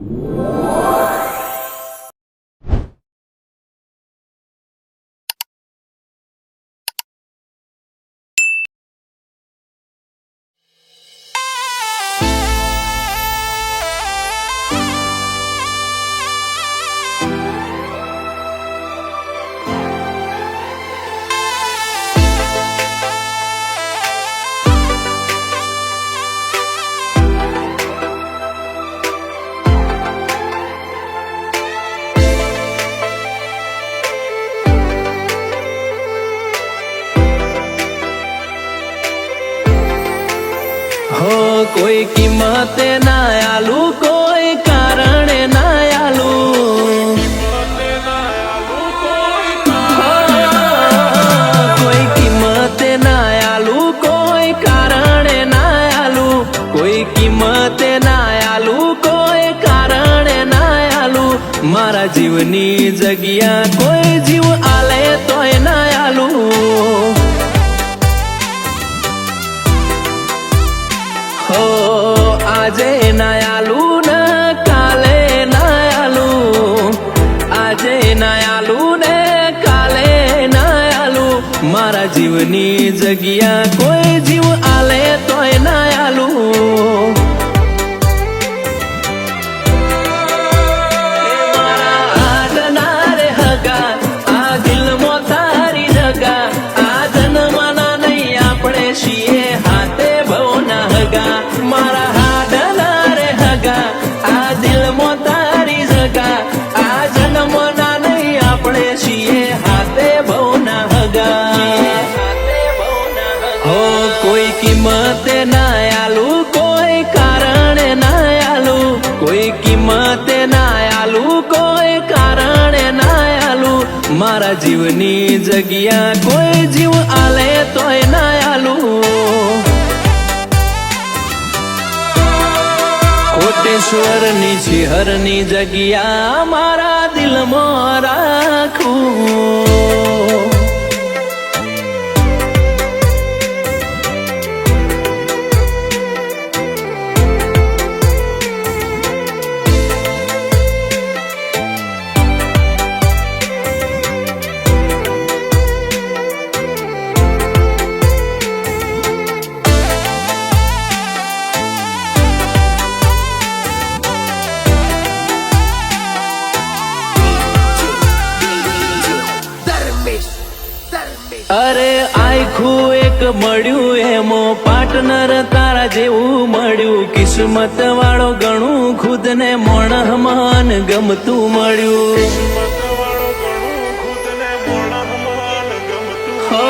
हो कोई कीमत ना आलू, कोई कारण ना आलू, कोई कीमत ना आलू, कोई कारण ना आलू, कोई कीमत ना आलू, कोई कारण ना आलू। मारा जीवनी जगिया कोई जीव आले तोय ना आलू। हो આજે ના આલુ ને કાલે ના આલુ, આજે ના આલુ ને કાલે ના આલુ। મારા જીવની જગ્યા કોઈ જીવ આલે તોય ના આલુ। कोई कीमत ना आलू, कोई कारण ना आलू, कोई कीमत ना आलू, कोई कारण ना आलू। मारा जीवनी जगिया कोई जीव आले तोय ना आलू। कोटेश्वर नी छिहर नी जगिया मारा दिल में राखू। अरे आखू एक मळ्यू एमो पार्टनर तारा जेवू मळ्यू। किस्मत वाळो गणू खुद ने मोणह मान गमतू मळ्यू। हो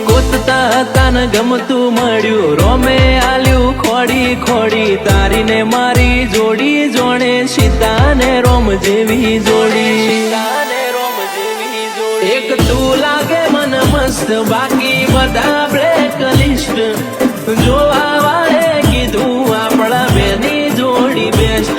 गोतता हता न गमतू मळ्यू। रोमे आल्यू खोड़ी खोड़ी तारी ने मारी जोड़ी जोणे सीता ने रोम जेवी जोड़ी। एक तू लागे मन मस्त बाकी बधा ब्लैक लिस्ट। जोवा वाळे कीधुं आपड़ा बेनी जोड़ी बेस्ट।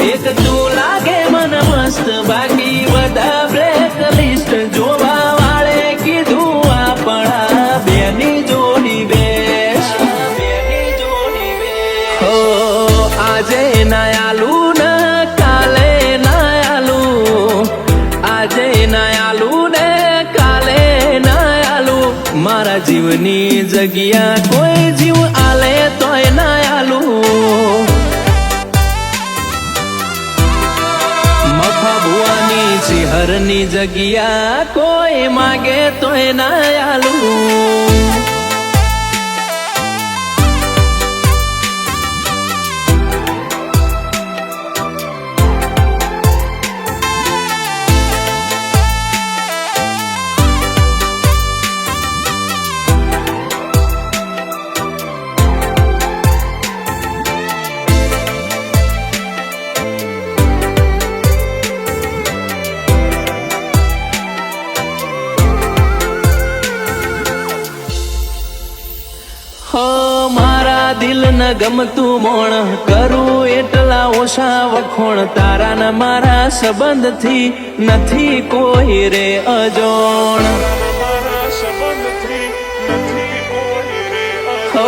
एक तू लागे मन मस्त बाकी बधा ब्लैक लिस्ट। जोवा वाळे कीधुं आपड़ा बेनी जोड़ी बेस्ट। हो आजे ना आलू ना काले ना आलू, आजे ना आलू ने मारा जीवनी जगिया कोई जीव आले तोय ना आलू। मफा भुवानी छिहरनी जगिया कोई मागे तोय ना आलू। हो मारा दिल न गमतू मोण करू एटला ओछा वखोण। तारा न मारा संबंध थी नथी कोई रे अजोण। हो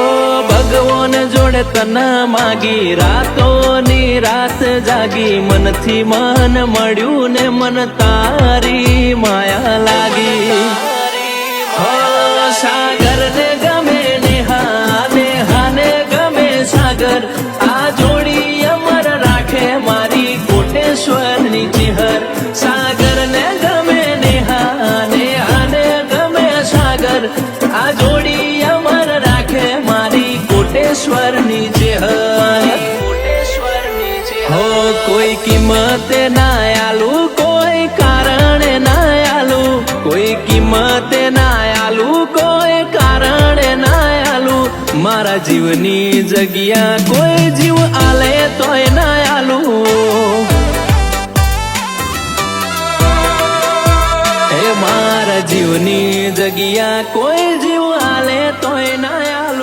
ભગવાન જોડે તને માગી રાતોની રાત જાગી મનથી મન મળ્યું ને મન તારી માયા લાગી હો સાગર ને ગમે નેહા નેહાને ગમે સાગર આ જોડી અમર રાખે મારી કોટેશ્વરની ચિહર સાગર ને ગમે નેહા નેહાને ગમે સાગર આ જોડી અમર રાખે મારી કોટેશ્વરની ચિહર હો કોઈ કિંમતે ના આલુ કોઈ કારણે ના આલુ કોઈ કિંમતે ના આલુ કોઈ કારણે ના આલુ મારા જીવની જગ્યા કોઈ જીવ આલે તોય ના આલુ એ મારા જીવની જગ્યા કોઈ જીવ આલે તોય ના આલુ